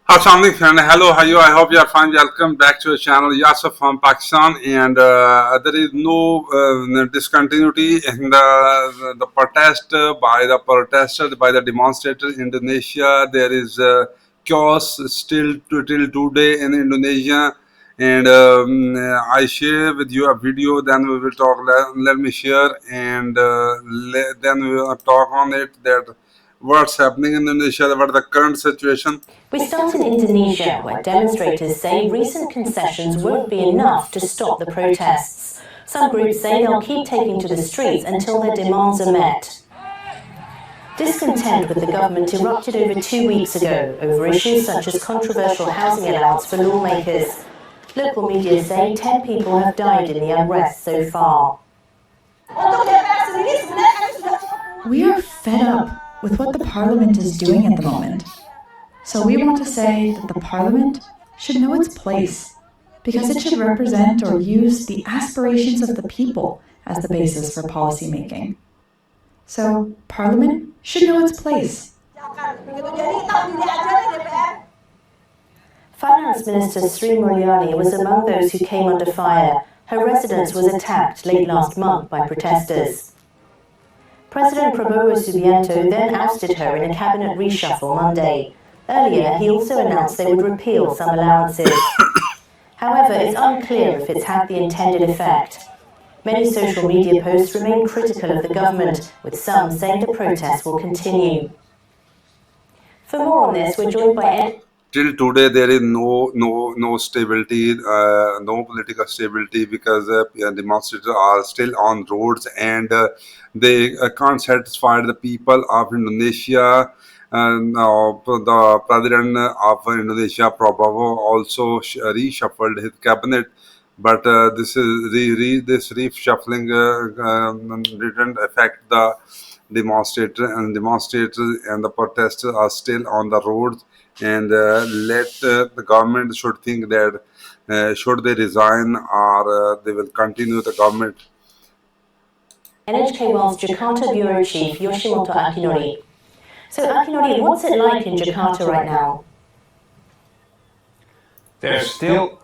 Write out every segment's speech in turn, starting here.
Assalamualaikum friend. Hello, how are you? I hope you are fine. Welcome back to the channel Yasser from Pakistan. And there is no discontinuity in the protest by the protesters, by the demonstrators in Indonesia. There is chaos still till today in Indonesia. And I share with you a video. Then we will talk. Let me share, and then we will talk on it. That what's happening in Indonesia, what the current situation. We start in Indonesia, where demonstrators say recent concessions won't be enough to stop the protests. Some groups say they'll keep taking to the streets until their demands are met. Discontent with the government erupted over 2 weeks ago over issues such as controversial housing allowance for lawmakers. Local media say 10 people have died in the unrest so far. We are fed up with what the parliament is doing at the moment. So we want to say that the parliament should know its place, because it should represent or use the aspirations of the people as the basis for policy making. So parliament should know its place. Finance Minister Sri Mulyani was among those who came under fire. Her residence was attacked late last month by protesters. President Prabowo Subianto then ousted her in a cabinet reshuffle Monday. Earlier, he also announced they would repeal some allowances. However, it's unclear if it's had the intended effect. Many social media posts remain critical of the government, with some saying the protests will continue. For more on this, we're joined by Ed. Till today, there is no stability, no political stability, because demonstrators are still on roads, and they can't satisfy the people of Indonesia. Now, the president of Indonesia, Prabowo, also reshuffled his cabinet, but this is this reshuffling didn't affect the demonstrators and the protesters are still on the roads. And the government should think that should they resign or they will continue the government. NHK World's Jakarta Bureau Chief Yoshimoto Akinori. So Akinori, what's it like in Jakarta right now? There's still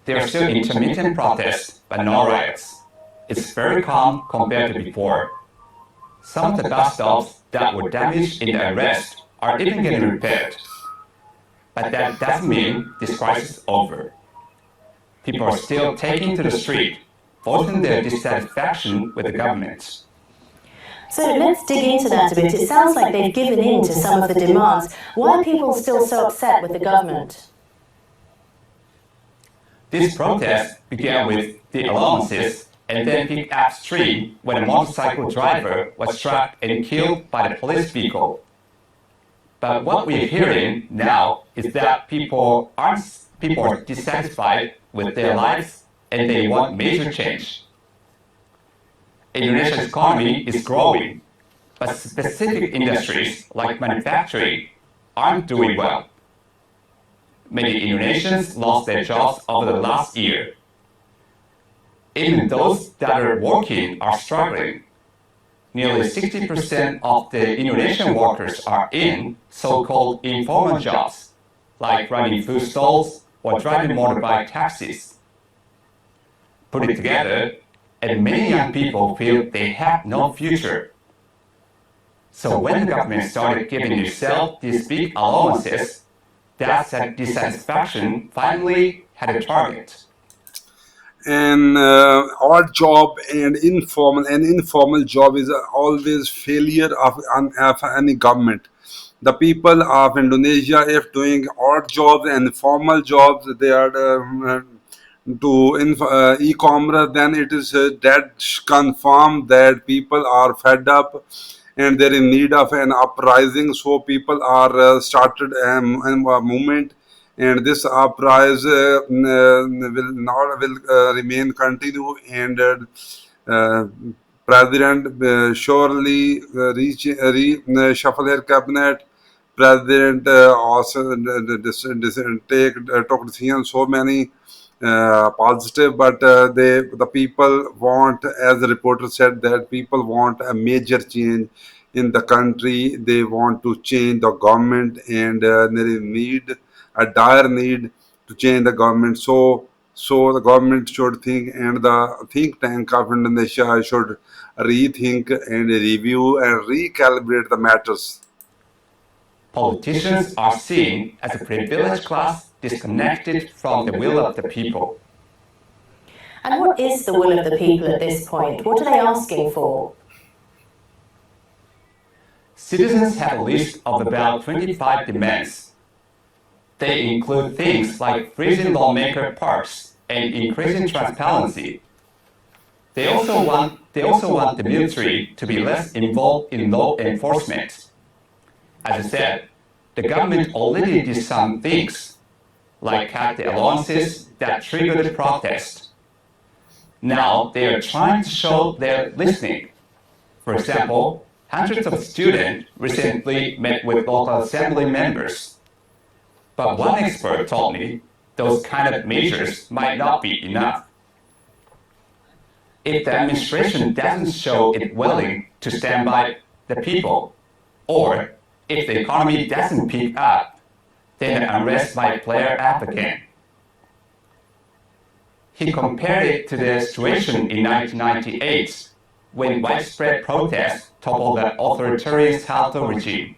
intermittent protests, but no riots. It's very calm compared to before. Some of the bus stops that were damaged in the unrest are even getting repaired. But that doesn't mean this crisis is over. People are still taking to the street, voicing their dissatisfaction with the government. So let's dig into that a bit. It sounds like they've given in to some of the demands. Why are people still so upset with the government? This protest began with the allowances and then picked up steam when a motorcycle driver was struck and killed by the police vehicle. But what we're hearing now is that people are dissatisfied with their lives and they want major change. Indonesia's economy is growing, but specific industries like manufacturing aren't doing well. Many Indonesians lost their jobs over the last year. Even those that are working are struggling. Nearly 60% of the Indonesian workers are in so-called informal jobs, like running food stalls or driving motorbike taxis. Put it together, and many young people feel they have no future. So when the government started giving itself these big allowances, that dissatisfaction finally had a target. And odd job and informal job is always failure of any government. The people of Indonesia, if doing odd jobs and formal jobs, they are e-commerce, then it is dead confirmed that people are fed up and they're in need of an uprising. So people are started a movement, and this uprising will remain continue, and president surely reshuffle her cabinet. President also took decisions so many positive, but the people want, as the reporter said, that people want a major change in the country. They want to change the government, and there is need a dire need to change the government. So the government should think, and the think tank of Indonesia should rethink and review and recalibrate the matters. Politicians are seen as a privileged class disconnected from the will of the people. And what is the will of the people at this point? What are they asking for? Citizens have a list of about 25 demands. They include things like freezing lawmaker parks and increasing transparency. They also want the military to be less involved in law enforcement. As I said, the government already did some things, like cut the allowances that triggered the protest. Now they are trying to show they're listening. For example, hundreds of students recently met with local assembly members. But one expert told me those kind of measures might not be enough. If the administration doesn't show it willing to stand by the people, or if the economy doesn't pick up, then the unrest might flare up again. He compared it to the situation in 1998, when widespread protests toppled the authoritarian Suharto regime.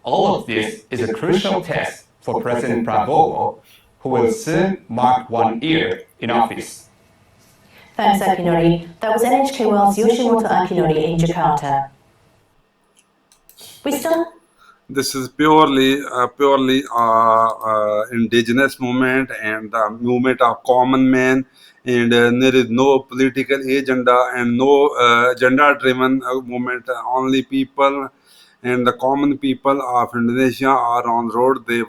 All of this is a crucial test for President Prabowo, who will soon mark 1 year in office. Thanks, Akinori. That was NHK World's Yoshimoto Akinori in Jakarta. We still... This is purely indigenous movement and the movement of common man, and there is no political agenda and no agenda-driven movement. Only people and the common people of Indonesia are on road. They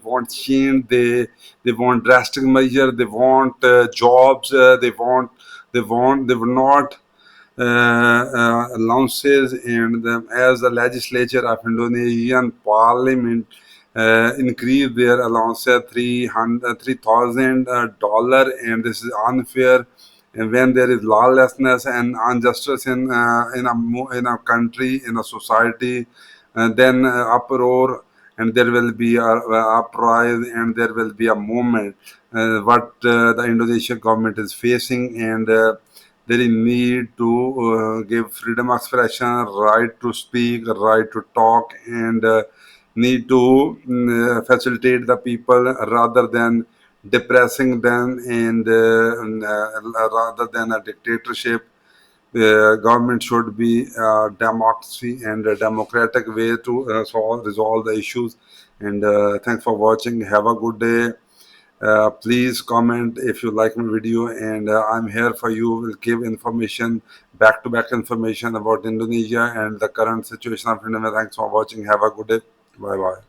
want change. They want drastic measure. They want jobs. They will not allowances, and as the legislature of Indonesian parliament increased their allowance $3,000, and this is unfair. And when there is lawlessness and injustice in a country, in a society, then uproar, and there will be a uprising, and there will be a movement. What the Indonesian government is facing, and there is need to give freedom of expression, right to speak, right to talk, and need to facilitate the people rather than depressing them, and rather than a dictatorship. The government should be democracy and a democratic way to resolve the issues. And thanks for watching. Have a good day. Please comment if you like my video, and I'm here for you. Will give information, back-to-back information about Indonesia and the current situation of Indonesia. Thanks for watching. Have a good day. Bye bye.